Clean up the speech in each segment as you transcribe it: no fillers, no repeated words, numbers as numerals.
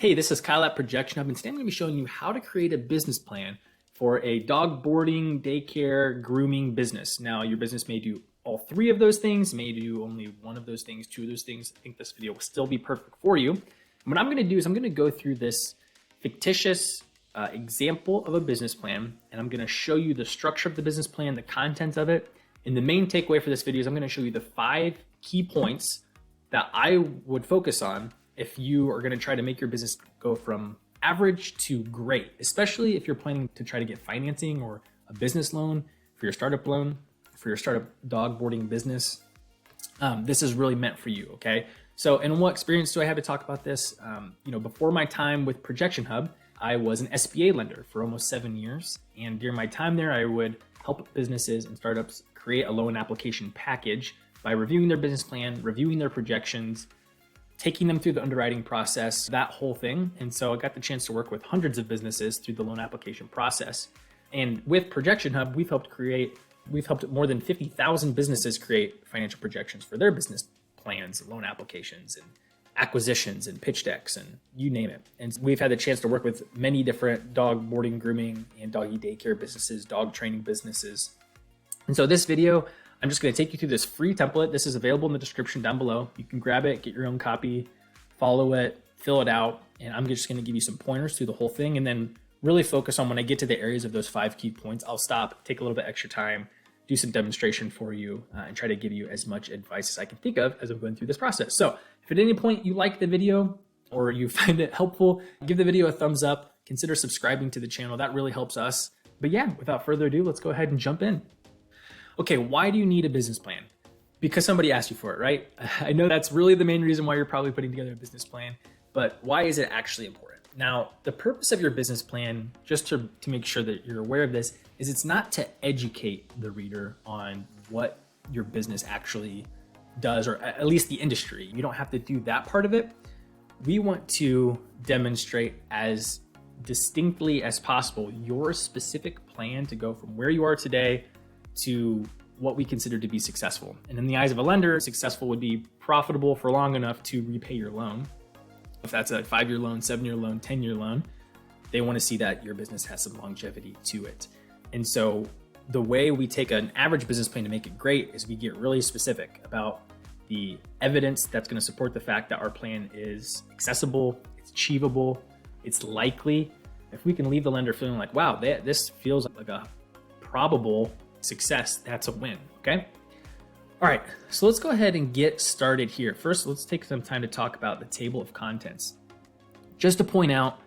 Hey, this is Kyle at ProjectionHub, and today I'm going to be showing you how to create a business plan for a dog boarding, daycare, grooming business. Now, your business may do all three of those things, may do only one of those things, two of those things. I think this video will still be perfect for you. And what I'm going to do is I'm going to go through this fictitious example of a business plan, and I'm going to show you the structure of the business plan, the content of it. And the main takeaway for this video is I'm going to show you the 5 key points that I would focus on if you are going to try to make your business go from average to great, especially if you're planning to try to get financing or a business loan for your startup loan, for your startup dog boarding business. This is really meant for you, okay? So, and what experience do I have to talk about this? Before my time with ProjectionHub, I was an SBA lender for almost 7 years. And during my time there, I would help businesses and startups create a loan application package by reviewing their business plan, reviewing their projections, taking them through the underwriting process, that whole thing. And so I got the chance to work with hundreds of businesses through the loan application process. And with ProjectionHub, we've helped more than 50,000 businesses create financial projections for their business plans, loan applications, and acquisitions, and pitch decks, and you name it. And we've had the chance to work with many different dog boarding, grooming, and doggy daycare businesses, dog training businesses. And so this video, I'm just going to take you through this free template. This is available in the description down below. You can grab it, get your own copy, follow it, fill it out, and I'm just going to give you some pointers through the whole thing, and then really focus on when I get to the areas of those 5 key points. I'll stop, take a little bit extra time, do some demonstration for you, and try to give you as much advice as I can think of as I'm going through this process. So if at any point you like the video or you find it helpful, give the video a thumbs up, consider subscribing to the channel. That really helps us. But yeah, without further ado, let's go ahead and jump in. Okay, why do you need a business plan? Because somebody asked you for it, right? I know that's really the main reason why you're probably putting together a business plan, but why is it actually important? Now, the purpose of your business plan, just to make sure that you're aware of this, is it's not to educate the reader on what your business actually does, or at least the industry. You don't have to do that part of it. We want to demonstrate as distinctly as possible your specific plan to go from where you are today to what we consider to be successful. And in the eyes of a lender, successful would be profitable for long enough to repay your loan. If that's a 5-year loan, 7-year loan, 10-year loan, they want to see that your business has some longevity to it. And so the way we take an average business plan to make it great is we get really specific about the evidence that's going to support the fact that our plan is accessible, it's achievable, it's likely. If we can leave the lender feeling like, wow, this feels like a probable success, that's a win, okay? All right, so let's go ahead and get started here. First, let's take some time to talk about the table of contents. Just to point out,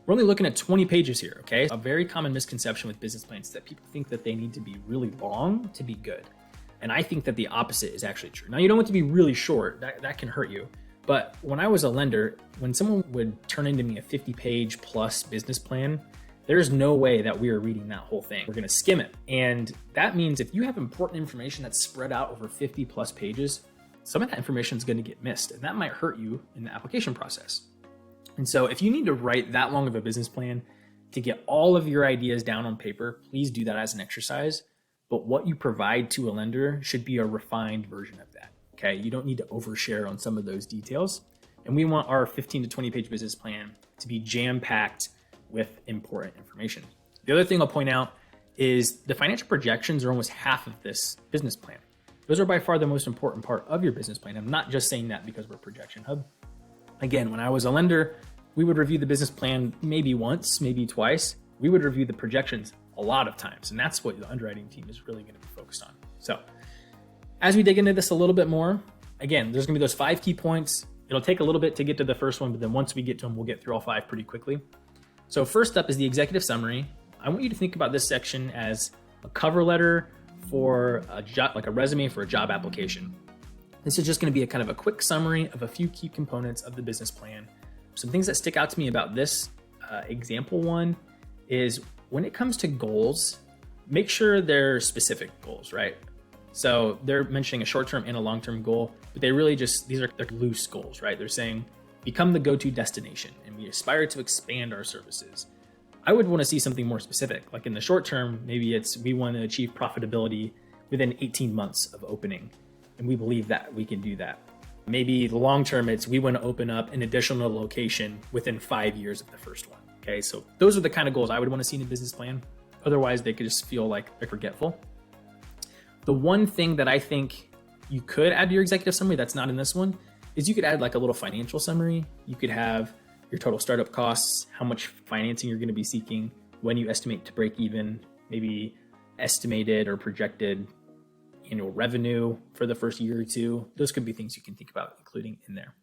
we're only looking at 20 pages here, okay? A very common misconception with business plans is that people think that they need to be really long to be good. And I think that the opposite is actually true. Now, you don't want to be really short, that can hurt you. But when I was a lender, when someone would turn into me a 50-page plus business plan, there's no way that we are reading that whole thing. We're going to skim it. And that means if you have important information that's spread out over 50 plus pages, some of that information is going to get missed, and that might hurt you in the application process. And so if you need to write that long of a business plan to get all of your ideas down on paper, please do that as an exercise. But what you provide to a lender should be a refined version of that. Okay. You don't need to overshare on some of those details. And we want our 15 to 20 page business plan to be jam-packed with important information. The other thing I'll point out is the financial projections are almost half of this business plan. Those are by far the most important part of your business plan. I'm not just saying that because we're ProjectionHub. Again, when I was a lender, we would review the business plan maybe once, maybe twice. We would review the projections a lot of times, and that's what the underwriting team is really going to be focused on. So as we dig into this a little bit more, again, there's going to be those 5 key points. It'll take a little bit to get to the first one, but then once we get to them, we'll get through all 5 pretty quickly. So first up is the executive summary. I want you to think about this section as a cover letter for a job, like a resume for a job application. This is just going to be a kind of a quick summary of a few key components of the business plan. Some things that stick out to me about this example one is when it comes to goals, make sure they're specific goals, right? So they're mentioning a short-term and a long-term goal, but they really just, they're loose goals, right? They're saying, become the go-to destination, and we aspire to expand our services. I would want to see something more specific. Like in the short term, maybe it's we want to achieve profitability within 18 months of opening, and we believe that we can do that. Maybe the long term, it's we want to open up an additional location within 5 years of the first one. Okay, so those are the kind of goals I would want to see in a business plan. Otherwise, they could just feel like they're forgetful. The one thing that I think you could add to your executive summary that's not in this one is you could add like a little financial summary. You could have your total startup costs, how much financing you're going to be seeking, when you estimate to break even, maybe estimated or projected annual revenue for the first year or two. Those could be things you can think about including in there.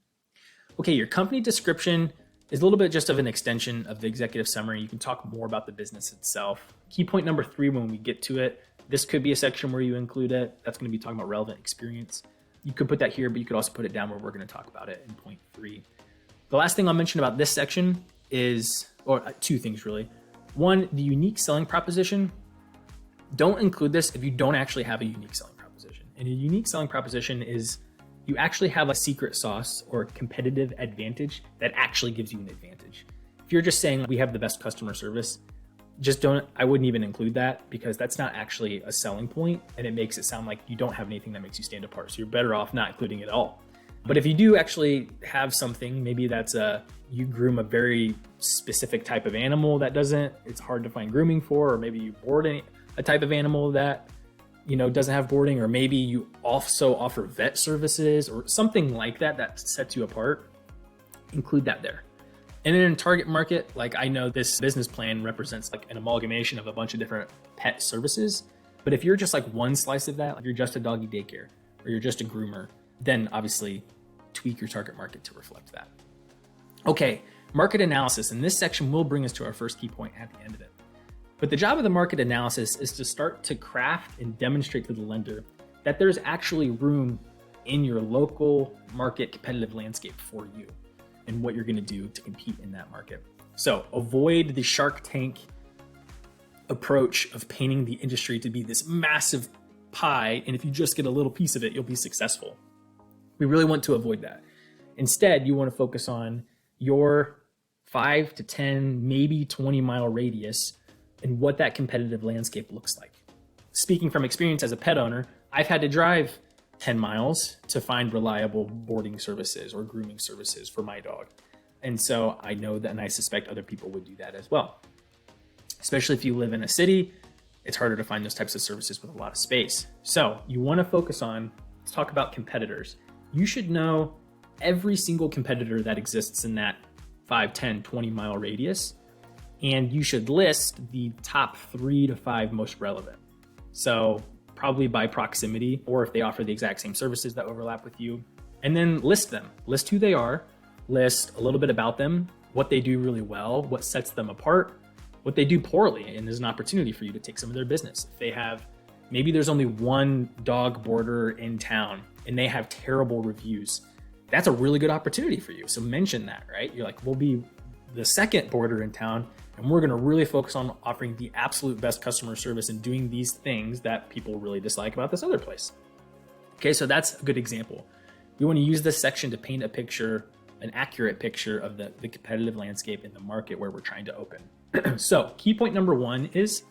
Okay, your company description is a little bit just of an extension of the executive summary. You can talk more about the business itself. Key point number 3, when we get to it, this could be a section where you include it. That's going to be talking about relevant experience. You could put that here, but you could also put it down where we're going to talk about it in point 3. The last thing I'll mention about this section is, or 2 things really. 1, the unique selling proposition. Don't include this if you don't actually have a unique selling proposition. And a unique selling proposition is you actually have a secret sauce or competitive advantage that actually gives you an advantage. If you're just saying we have the best customer service, I wouldn't even include that, because that's not actually a selling point and it makes it sound like you don't have anything that makes you stand apart. So you're better off not including it at all. But if you do actually have something, maybe that's you groom a very specific type of animal that it's hard to find grooming for, or maybe you board a type of animal that, doesn't have boarding, or maybe you also offer vet services or something like that, that sets you apart, include that there. And then in target market, like I know this business plan represents like an amalgamation of a bunch of different pet services. But if you're just like one slice of that, like you're just a doggy daycare or you're just a groomer, then obviously tweak your target market to reflect that. Okay, market analysis. And this section will bring us to our first key point at the end of it. But the job of the market analysis is to start to craft and demonstrate to the lender that there's actually room in your local market competitive landscape for you and what you're going to do to compete in that market. So avoid the Shark Tank approach of painting the industry to be this massive pie, and if you just get a little piece of it, you'll be successful. We really want to avoid that. Instead, you want to focus on your 5 to 10, maybe 20 mile radius and what that competitive landscape looks like. Speaking from experience as a pet owner, I've had to drive 10 miles to find reliable boarding services or grooming services for my dog. And so I know that, and I suspect other people would do that as well. Especially if you live in a city, it's harder to find those types of services with a lot of space. So you want to focus on, let's talk about competitors. You should know every single competitor that exists in that 5, 10, 20 mile radius. And you should list the top 3 to 5 most relevant. So probably by proximity, or if they offer the exact same services that overlap with you, and then list them. List who they are, list a little bit about them, what they do really well, what sets them apart, what they do poorly, and there's an opportunity for you to take some of their business. If they have, maybe there's only one dog boarder in town and they have terrible reviews, that's a really good opportunity for you. So mention that, right? You're like, we'll be the second boarder in town, and we're going to really focus on offering the absolute best customer service and doing these things that people really dislike about this other place. Okay, so that's a good example. We want to use this section to paint a picture, an accurate picture of the competitive landscape in the market where we're trying to open. So key point number 1 is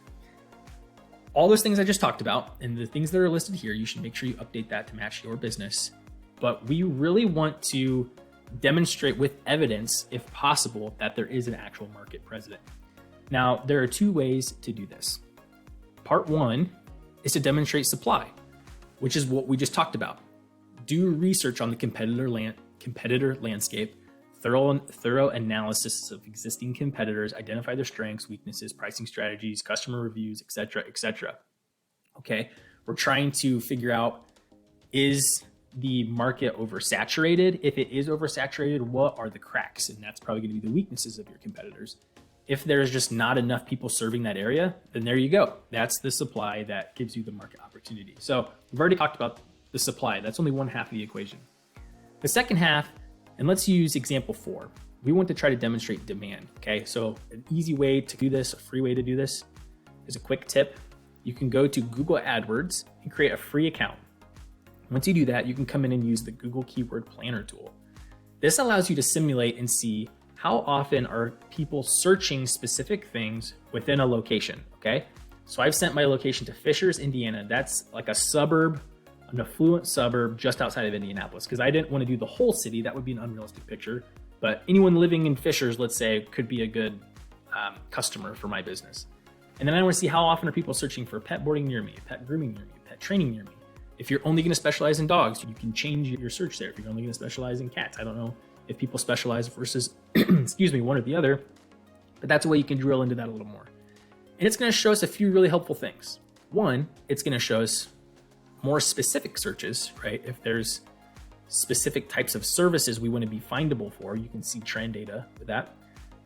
all those things I just talked about and the things that are listed here, you should make sure you update that to match your business. But we really want to demonstrate with evidence, if possible, that there is an actual market present. Now, there are 2 ways to do this. Part 1 is to demonstrate supply, which is what we just talked about. Do research on the competitor landscape, thorough analysis of existing competitors, identify their strengths, weaknesses, pricing strategies, customer reviews, etc., etc. Okay, we're trying to figure out, is the market oversaturated? If it is oversaturated, what are the cracks? And that's probably going to be the weaknesses of your competitors. If there's just not enough people serving that area, then there you go. That's the supply that gives you the market opportunity. So we've already talked about the supply. That's only one half of the equation. The second half, and let's use example 4. We want to try to demonstrate demand. Okay, so an easy way to do this, a free way to do this, is a quick tip. You can go to Google AdWords and create a free account. Once you do that, you can come in and use the Google Keyword Planner tool. This allows you to simulate and see how often are people searching specific things within a location, okay? So I've sent my location to Fishers, Indiana. That's like a suburb an affluent suburb just outside of Indianapolis, because I didn't want to do the whole city. That would be an unrealistic picture. But anyone living in Fishers, let's say, could be a good customer for my business. And then I want to see how often are people searching for pet boarding near me, pet grooming near me, pet training near me. If you're only going to specialize in dogs, you can change your search there. If you're only going to specialize in cats, I don't know if people specialize versus, excuse me, one or the other, but that's a way you can drill into that a little more. And it's going to show us a few really helpful things. One, it's going to show us more specific searches, right? If there's specific types of services we want to be findable for, you can see trend data with that.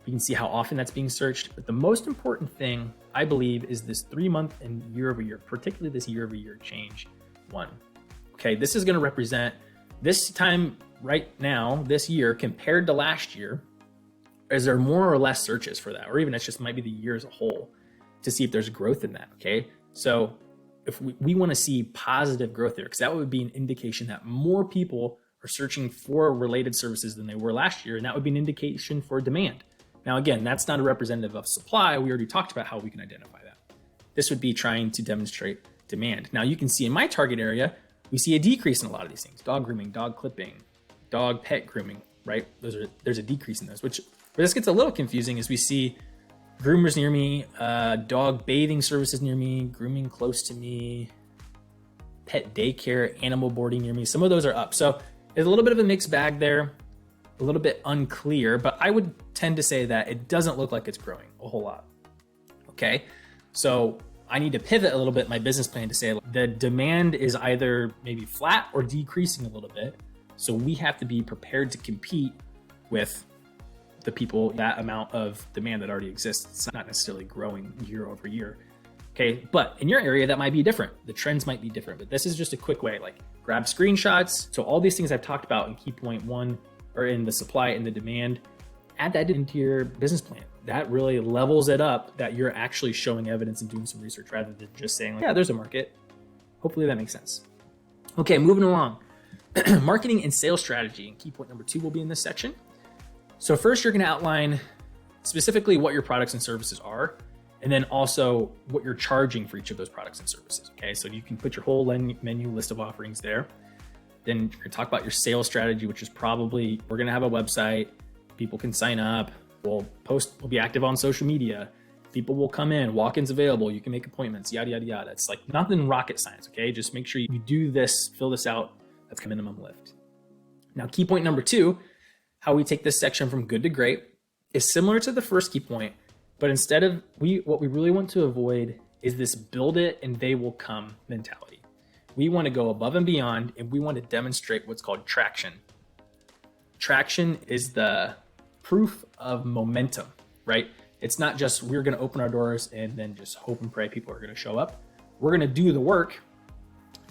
You can see how often that's being searched. But the most important thing, I believe, is this 3-month and year-over-year, particularly this year-over-year change one. Okay, this is going to represent this time right now, this year, compared to last year. Is there more or less searches for that? Or even it's just might be the year as a whole to see if there's growth in that, okay? So if we want to see positive growth there, because that would be an indication that more people are searching for related services than they were last year, and that would be an indication for demand. Now, again, that's not a representative of supply. We already talked about how we can identify that. This would be trying to demonstrate demand. Now, you can see in my target area, we see a decrease in a lot of these things: dog grooming, dog clipping, dog pet grooming, right? There's a decrease in those, where this gets a little confusing as we see groomers near me, dog bathing services near me, grooming close to me, pet daycare, animal boarding near me. Some of those are up. So there's a little bit of a mixed bag there, a little bit unclear, but I would tend to say that it doesn't look like it's growing a whole lot. Okay, so I need to pivot a little bit my business plan to say the demand is either maybe flat or decreasing a little bit. So we have to be prepared to compete with the people, that amount of demand that already exists. It's not necessarily growing year over year. Okay, but in your area, that might be different. The trends might be different, but this is just a quick way, like grab screenshots. So all these things I've talked about in key point 1, or in the supply and the demand, add that into your business plan. That really levels it up, that you're actually showing evidence and doing some research rather than just saying like, yeah, there's a market. Hopefully that makes sense. Okay, moving along. Marketing and sales strategy, and key point number 2 will be in this section. So first, you're going to outline specifically what your products and services are, and then also what you're charging for each of those products and services. Okay, so you can put your whole menu list of offerings there. Then you're going to talk about your sales strategy, which is probably, we're going to have a website, people can sign up, we'll be active on social media, people will come in, walk-ins available, you can make appointments, yada, yada, yada. It's like nothing rocket science, okay? Just make sure you do this, fill this out. That's the minimum lift. Now, key point number 2, how we take this section from good to great, is similar to the first key point, but instead of, what we really want to avoid is this build it and they will come mentality. We want to go above and beyond, and we want to demonstrate what's called traction. Traction is the proof of momentum, right? It's not just we're going to open our doors and then just hope and pray people are going to show up. We're going to do the work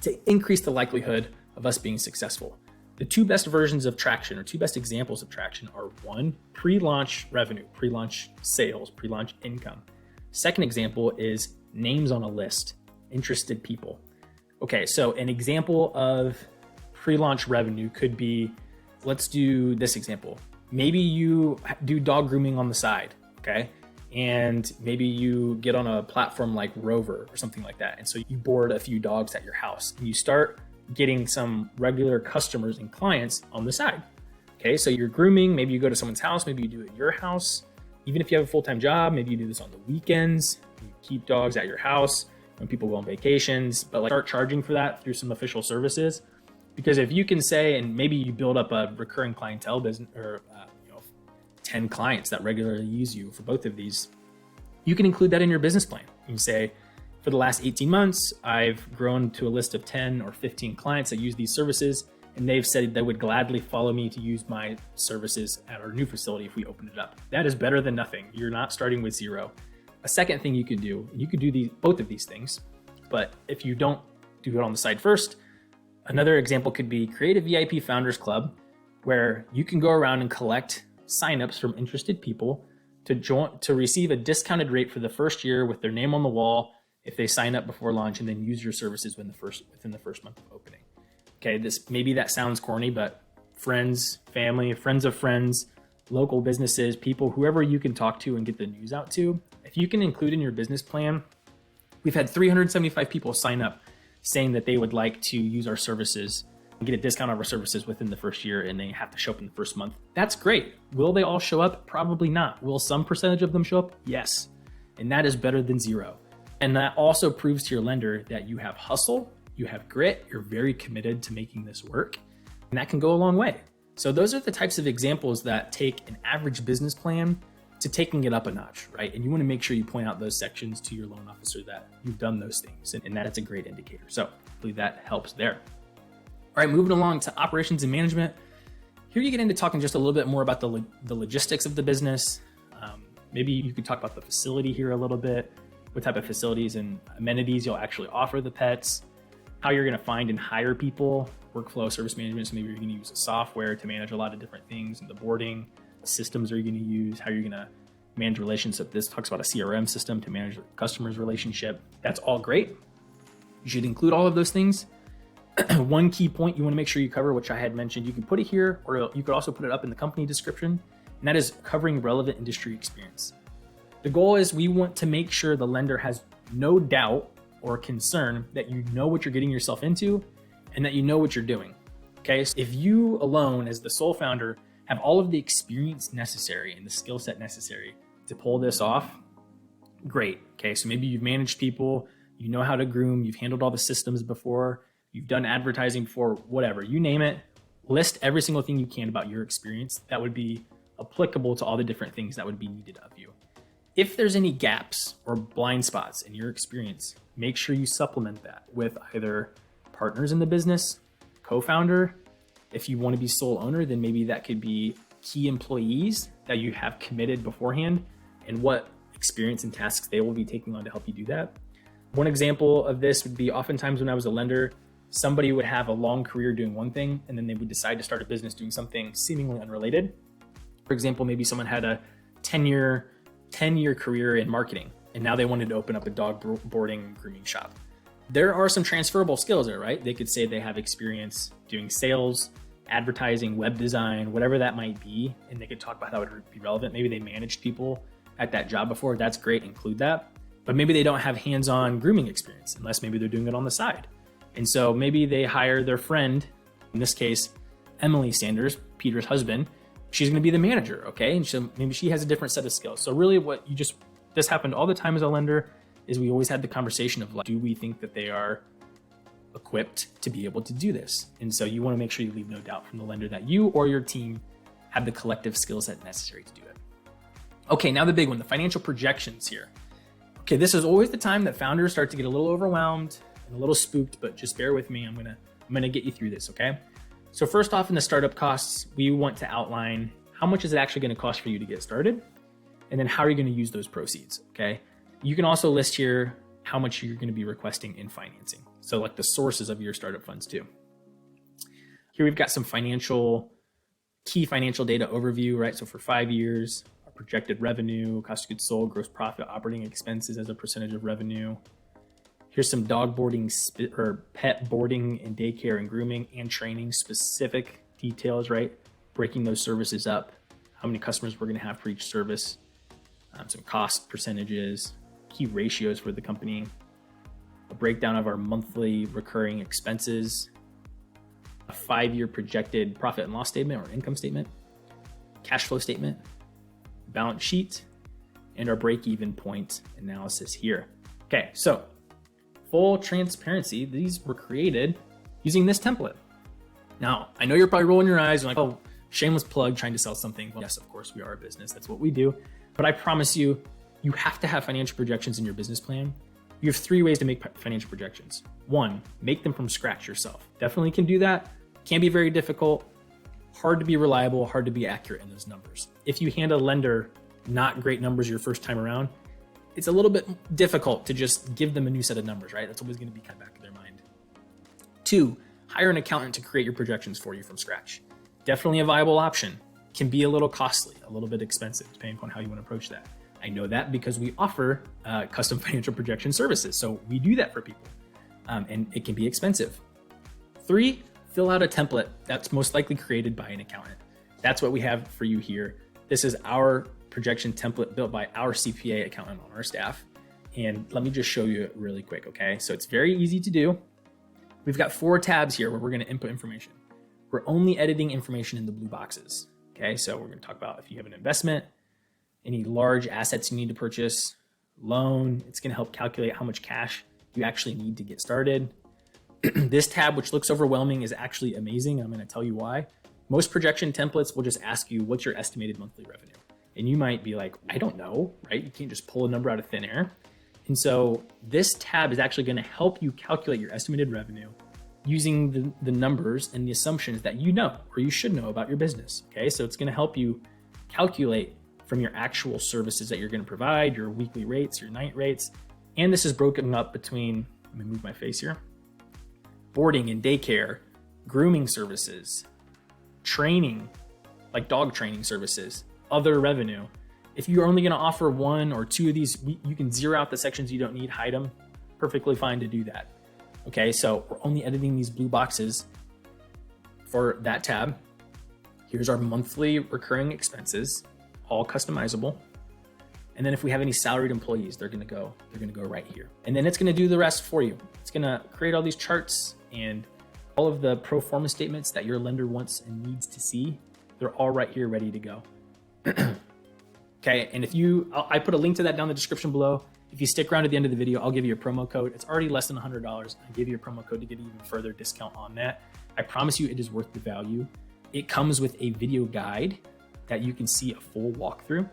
to increase the likelihood of us being successful. The 2 best versions of traction, or 2 best examples of traction, are 1, pre-launch revenue, pre-launch sales, pre-launch income. Second example is names on a list, interested people. Okay, so an example of pre-launch revenue could be, let's do this example. Maybe you do dog grooming on the side, okay? And maybe you get on a platform like Rover or something like that. And so you board a few dogs at your house and you start getting some regular customers and clients on the side. Okay, so you're grooming, maybe you go to someone's house, maybe you do it at your house. Even if you have a full-time job, maybe you do this on the weekends, you keep dogs at your house when people go on vacations, but like start charging for that through some official services. Because if you can say, and maybe you build up a recurring clientele business, or 10 clients that regularly use you for both of these, you can include that in your business plan. You can say, for the last 18 months, I've grown to a list of 10 or 15 clients that use these services, and they've said they would gladly follow me to use my services at our new facility if we opened it up. That is better than nothing. You're not starting with 0. A second thing you could do, you could do both of these things, but if you don't do it on the side first, another example could be create a VIP Founders Club where you can go around and collect signups from interested people to receive a discounted rate for the first year with their name on the wall if they sign up before launch, and then use your services within the first month of opening. Okay, maybe that sounds corny, but friends, family, friends of friends, local businesses, people, whoever you can talk to and get the news out to, if you can include in your business plan, we've had 375 people sign up saying that they would like to use our services and get a discount on our services within the first year, and they have to show up in the first month. That's great. Will they all show up? Probably not. Will some percentage of them show up? Yes. And that is better than zero. And that also proves to your lender that you have hustle, you have grit, you're very committed to making this work, and that can go a long way. So those are the types of examples that take an average business plan to taking it up a notch, right? And you want to make sure you point out those sections to your loan officer that you've done those things, and that it's a great indicator. So hopefully that helps there. All right, moving along to operations and management. Here you get into talking just a little bit more about the logistics of the business. Maybe you could talk about the facility here a little bit, what type of facilities and amenities you'll actually offer the pets, how you're going to find and hire people, workflow, service management. So maybe you're going to use a software to manage a lot of different things, and the boarding systems are you going to use, how you're going to manage relationships. This talks about a CRM system to manage the customer's relationship. That's all great. You should include all of those things. One key point you want to make sure you cover, which I had mentioned, you can put it here, or you could also put it up in the company description, and that is covering relevant industry experience. The goal is we want to make sure the lender has no doubt or concern that you know what you're getting yourself into and that you know what you're doing. Okay, so if you alone as the sole founder have all of the experience necessary and the skill set necessary to pull this off, great. Okay, so maybe you've managed people, you know how to groom, you've handled all the systems before, you've done advertising before, whatever, you name it, list every single thing you can about your experience that would be applicable to all the different things that would be needed of you. If there's any gaps or blind spots in your experience, make sure you supplement that with either partners in the business, co-founder. If you want to be sole owner, then maybe that could be key employees that you have committed beforehand and what experience and tasks they will be taking on to help you do that. One example of this would be oftentimes when I was a lender, somebody would have a long career doing one thing and then they would decide to start a business doing something seemingly unrelated. For example, maybe someone had a 10-year career in marketing and now they wanted to open up a dog boarding grooming shop. There are some transferable skills there, right? They could say they have experience doing sales, advertising, web design, whatever that might be, and they could talk about how it would be relevant. Maybe they managed people at that job before. That's great, include that. But maybe they don't have hands-on grooming experience unless maybe they're doing it on the side. And so maybe they hire their friend, in this case, Emily Sanders, Peter's husband. She's going to be the manager, okay? And so maybe she has a different set of skills. So really this happened all the time as a lender, is we always had the conversation of like, do we think that they are equipped to be able to do this? And so you want to make sure you leave no doubt from the lender that you or your team have the collective skill set necessary to do it. Okay, now the big one, the financial projections here. Okay, this is always the time that founders start to get a little overwhelmed and a little spooked, but just bear with me. I'm gonna get you through this, okay? So first off, in the startup costs, we want to outline how much is it actually going to cost for you to get started, and then how are you going to use those proceeds, okay? You can also list here how much you're going to be requesting in financing. So like the sources of your startup funds too. Here we've got some key financial data overview, right? So for 5 years, our projected revenue, cost of goods sold, gross profit, operating expenses as a percentage of revenue. Here's some dog boarding or pet boarding and daycare and grooming and training specific details, right? Breaking those services up, how many customers we're going to have for each service, some cost percentages, key ratios for the company, a breakdown of our monthly recurring expenses, a 5-year projected profit and loss statement or income statement, cash flow statement, balance sheet, and our break-even point analysis here. Okay, so full transparency, these were created using this template. Now, I know you're probably rolling your eyes and like, oh, shameless plug trying to sell something. Well, yes, of course, we are a business. That's what we do. But I promise you, you have to have financial projections in your business plan. You have 3 ways to make financial projections. 1, make them from scratch yourself. Definitely can do that. Can be very difficult, hard to be reliable, hard to be accurate in those numbers. If you hand a lender not great numbers your first time around, it's a little bit difficult to just give them a new set of numbers, right? That's always going to be kind of back of their mind. 2, hire an accountant to create your projections for you from scratch. Definitely a viable option. Can be a little costly, a little bit expensive, depending on how you want to approach that. I know that because we offer custom financial projection services. So we do that for people and it can be expensive. 3, fill out a template that's most likely created by an accountant. That's what we have for you here. This is our projection template built by our CPA accountant on our staff. And let me just show you it really quick, okay? So it's very easy to do. We've got 4 tabs here where we're going to input information. We're only editing information in the blue boxes. Okay, so we're going to talk about if you have an investment, any large assets you need to purchase, loan. It's going to help calculate how much cash you actually need to get started. This tab, which looks overwhelming, is actually amazing. I'm going to tell you why. Most projection templates will just ask you, what's your estimated monthly revenue? And you might be like, I don't know, right? You can't just pull a number out of thin air. And so this tab is actually going to help you calculate your estimated revenue using the numbers and the assumptions that you know or you should know about your business. Okay, so it's going to help you calculate from your actual services that you're going to provide, your weekly rates, your night rates. And this is broken up between, let me move my face here, boarding and daycare, grooming services, training, like dog training services, other revenue. If you're only going to offer 1 or 2 of these, you can zero out the sections you don't need, hide them. Perfectly fine to do that. Okay, so we're only editing these blue boxes for that tab. Here's our monthly recurring expenses, all customizable. And then if we have any salaried employees, they're gonna go right here. And then it's gonna do the rest for you. It's gonna create all these charts and all of the pro forma statements that your lender wants and needs to see. They're all right here ready to go. Okay, and I put a link to that down in the description below. If you stick around to the end of the video, I'll give you a promo code. It's already less than $100. I'll give you a promo code to get even further discount on that. I promise you it is worth the value. It comes with a video guide that you can see a full walkthrough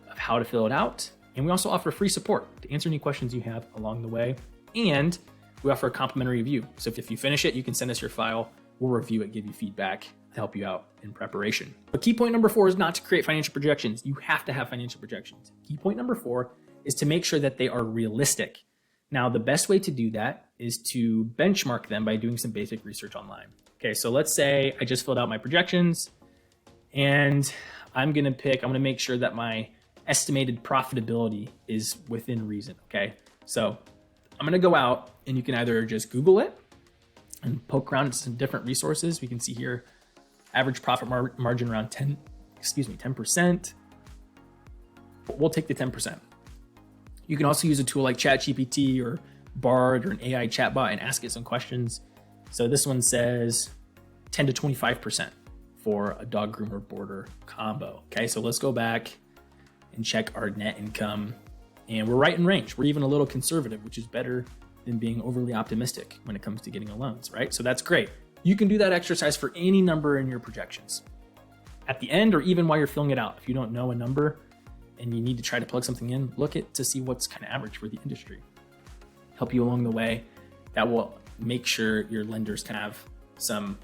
of how to fill it out. And we also offer free support to answer any questions you have along the way. And we offer a complimentary review. So if you finish it, you can send us your file. We'll review it, give you feedback to help you out in preparation. But key point number 4 is not to create financial projections. You have to have financial projections. Key point number 4 is to make sure that they are realistic. Now, the best way to do that is to benchmark them by doing some basic research online. Okay, so let's say I just filled out my projections and I'm gonna make sure that my estimated profitability is within reason, okay? So I'm gonna go out and you can either just Google it and poke around at some different resources. We can see here, average profit margin around 10%. We'll take the 10%. You can also use a tool like ChatGPT or Bard or an AI chatbot and ask it some questions. So this one says 10 to 25% for a dog groomer boarder combo. Okay, so let's go back and check our net income. And we're right in range. We're even a little conservative, which is better than being overly optimistic when it comes to getting a loans, right? So that's great. You can do that exercise for any number in your projections. At the end, or even while you're filling it out, if you don't know a number, and you need to try to plug something in, look at to see what's kind of average for the industry. Help you along the way. That will make sure your lenders can have some,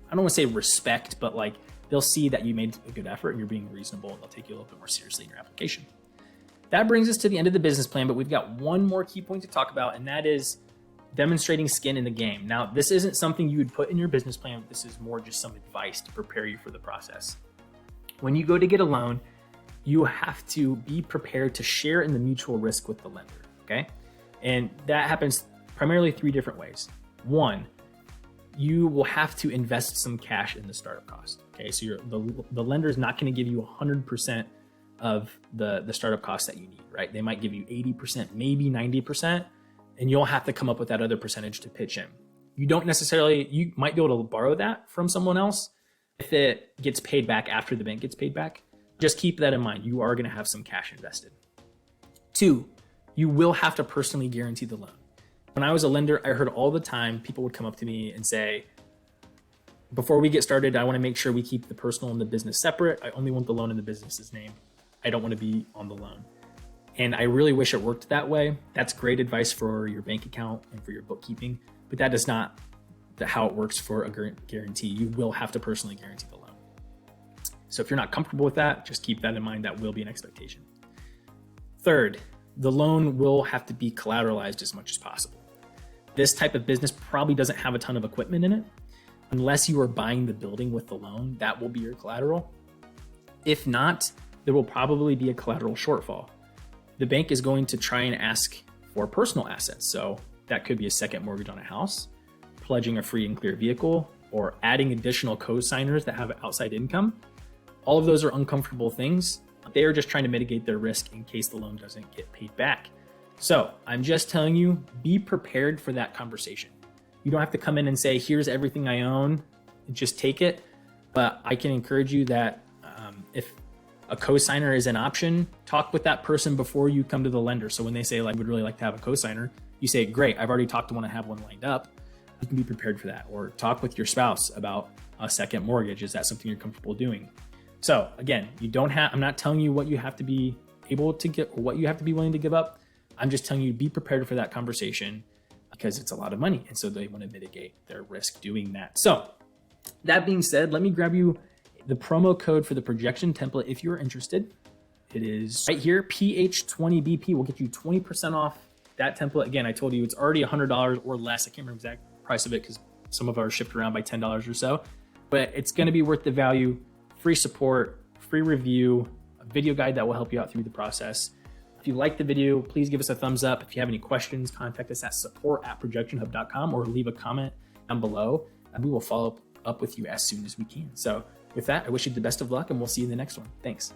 I don't want to say respect, but like they'll see that you made a good effort and you're being reasonable and they'll take you a little bit more seriously in your application. That brings us to the end of the business plan, but we've got one more key point to talk about, and that is demonstrating skin in the game. Now, this isn't something you would put in your business plan. This is more just some advice to prepare you for the process. When you go to get a loan, you have to be prepared to share in the mutual risk with the lender, okay? And that happens primarily 3 different ways. 1, you will have to invest some cash in the startup cost, okay? So the lender is not gonna give you 100% of the startup costs that you need, right? They might give you 80%, maybe 90%, and you'll have to come up with that other percentage to pitch in. You might be able to borrow that from someone else if it gets paid back after the bank gets paid back. Just keep that in mind. You are going to have some cash invested. 2, you will have to personally guarantee the loan. When I was a lender, I heard all the time people would come up to me and say, before we get started, I want to make sure we keep the personal and the business separate. I only want the loan in the business's name. I don't want to be on the loan. And I really wish it worked that way. That's great advice for your bank account and for your bookkeeping, but that is not how it works for a guarantee. You will have to personally guarantee the loan. So if you're not comfortable with that, just keep that in mind. That will be an expectation. 3rd, the loan will have to be collateralized as much as possible. This type of business probably doesn't have a ton of equipment in it. Unless you are buying the building with the loan, that will be your collateral. If not, there will probably be a collateral shortfall. The bank is going to try and ask for personal assets. So that could be a second mortgage on a house, pledging a free and clear vehicle, or adding additional co-signers that have outside income. All of those are uncomfortable things. They are just trying to mitigate their risk in case the loan doesn't get paid back. So I'm just telling you, be prepared for that conversation. You don't have to come in and say, here's everything I own, and just take it. But I can encourage you that if a co-signer is an option, talk with that person before you come to the lender. So when they say, like, would really like to have a co-signer, you say, great, I've already talked to one, I have one lined up. You can be prepared for that. Or talk with your spouse about a second mortgage. Is that something you're comfortable doing? So again, I'm not telling you what you have to be able to get or what you have to be willing to give up. I'm just telling you, be prepared for that conversation because it's a lot of money. And so they want to mitigate their risk doing that. So that being said, let me grab you the promo code for the projection template if you're interested. It is right here, PH20BP will get you 20% off that template. Again, I told you it's already $100 or less. I can't remember the exact price of it because some of ours shipped around by $10 or so, but it's going to be worth the value. Free support, free review, a video guide that will help you out through the process. If you like the video, please give us a thumbs up. If you have any questions, contact us at support@projectionhub.com or leave a comment down below, and we will follow up with you as soon as we can. So with that, I wish you the best of luck, and we'll see you in the next one. Thanks.